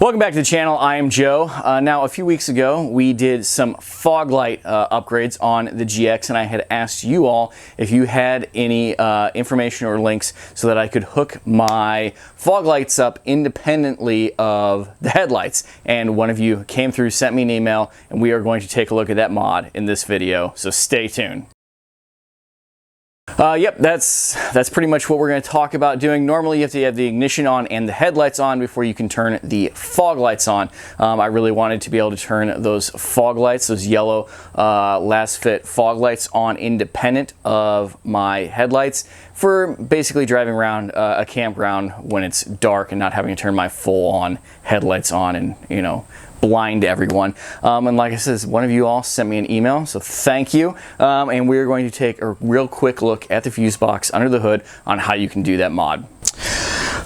Welcome back to the channel. I am Joe. Now, a few weeks ago, we did some fog light upgrades on the GX, and I had asked you all if you had any information or links so that I could hook my fog lights up independently of the headlights. And one of you came through, sent me an email, and we are going to take a look at that mod in this video, so stay tuned. Yep, that's pretty much what we're going to talk about doing. Normally you have to have the ignition on and the headlights on before you can turn the fog lights on. I really wanted to be able to turn those fog lights, those yellow last fit fog lights on independent of my headlights for basically driving around a campground when it's dark and not having to turn my full on headlights on and, you know, blind everyone. And like I said, one of you all sent me an email, so thank you. And we're going to take a real quick look at the fuse box under the hood on how you can do that mod.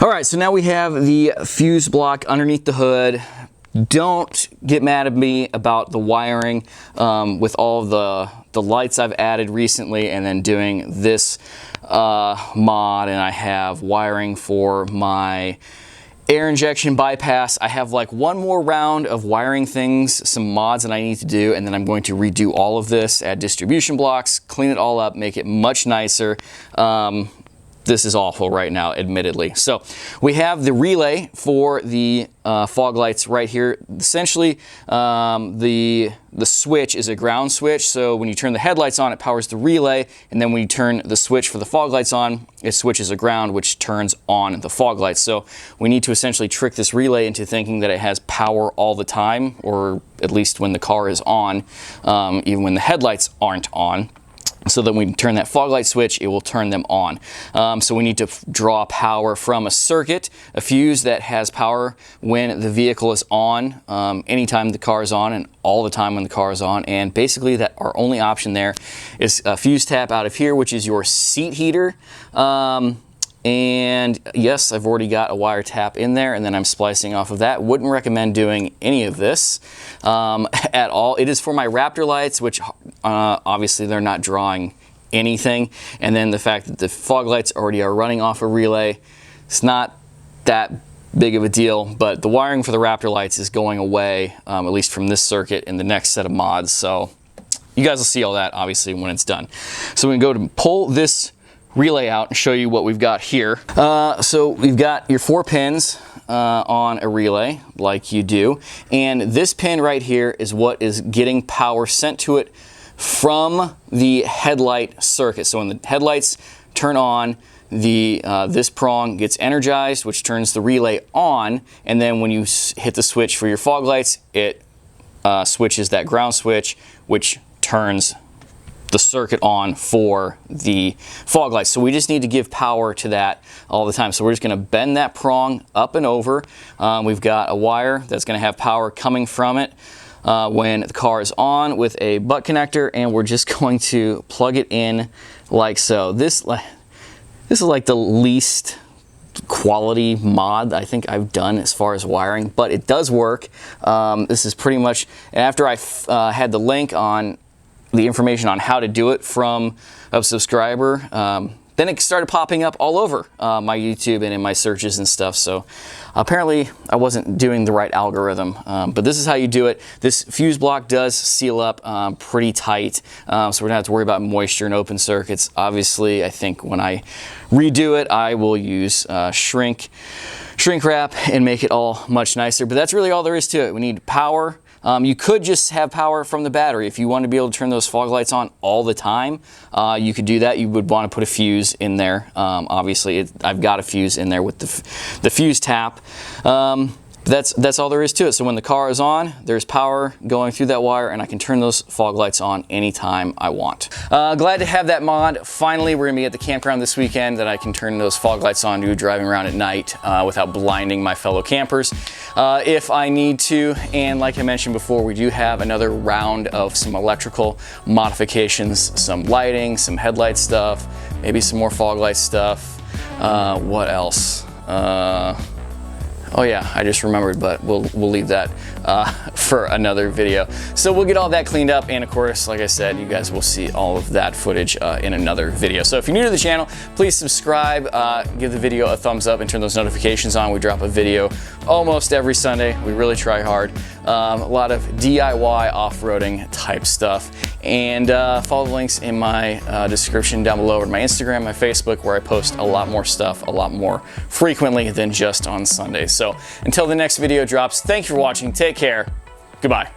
All right, so now we have the fuse block underneath the hood. Don't get mad at me about the wiring with all the lights I've added recently and then doing this mod, and I have wiring for my air injection bypass. I have like one more round of wiring things, some mods that I need to do, and then I'm going to redo all of this, add distribution blocks, clean it all up, make it much nicer. This is awful right now, admittedly. So we have the relay for the fog lights right here. Essentially, the switch is a ground switch, so when you turn the headlights on, it powers the relay, and then when you turn the switch for the fog lights on, it switches a ground, which turns on the fog lights. So we need to essentially trick this relay into thinking that it has power all the time, or at least when the car is on, even when the headlights aren't on. So that when we turn that fog light switch, it will turn them on. So we need to draw power from a circuit, a fuse that has power when the vehicle is on, anytime the car is on, and all the time when the car is on. And basically that our only option there is a fuse tap out of here, which is your seat heater. And yes, I've already got a wire tap in there, and then I'm splicing off of that. Wouldn't recommend doing any of this at all. It is for my Raptor lights, which obviously they're not drawing anything. And then the fact that the fog lights already are running off a relay, it's not that big of a deal, but the wiring for the Raptor lights is going away, at least from this circuit in the next set of mods. So you guys will see all that obviously when it's done. So we can go to pull this relay out and show you what we've got here. So we've got your 4 pins on a relay like you do, and this pin right here is what is getting power sent to it from the headlight circuit. So when the headlights turn on, this prong gets energized, which turns the relay on, and then when you hit the switch for your fog lights, it switches that ground switch, which turns the circuit on for the fog lights. So we just need to give power to that all the time. So we're just going to bend that prong up and over. We've got a wire that's going to have power coming from it when the car is on with a butt connector, and we're just going to plug it in like so. This is like the least quality mod I think I've done as far as wiring, but it does work. This is pretty much, and after I had the link on the information on how to do it from a subscriber, then it started popping up all over my YouTube and in my searches and stuff. So apparently I wasn't doing the right algorithm, but this is how you do it. This fuse block does seal up pretty tight, so we're gonna have to worry about moisture and open circuits. Obviously, I think when I redo it, I will use shrink wrap and make it all much nicer. But that's really all there is to it. We need power. You could just have power from the battery. If you want to be able to turn those fog lights on all the time, you could do that. You would want to put a fuse in there. Obviously, I've got a fuse in there with the fuse tap. That's all there is to it. So when the car is on, there's power going through that wire, and I can turn those fog lights on anytime I want. Glad to have that mod. Finally, we're gonna be at the campground this weekend that I can turn those fog lights on to driving around at night without blinding my fellow campers if I need to. And like I mentioned before, we do have another round of some electrical modifications, some lighting, some headlight stuff, maybe some more fog light stuff. What else? Oh yeah, I just remembered, but we'll leave that for another video. So we'll get all that cleaned up, and of course, like I said, you guys will see all of that footage in another video. So if you're new to the channel, please subscribe, give the video a thumbs up, and turn those notifications on. We drop a video almost every Sunday. We really try hard. A lot of DIY off-roading type stuff. And follow the links in my description down below, or my Instagram, my Facebook, where I post a lot more stuff, a lot more frequently than just on Sundays. So until the next video drops, thank you for watching, take care, goodbye.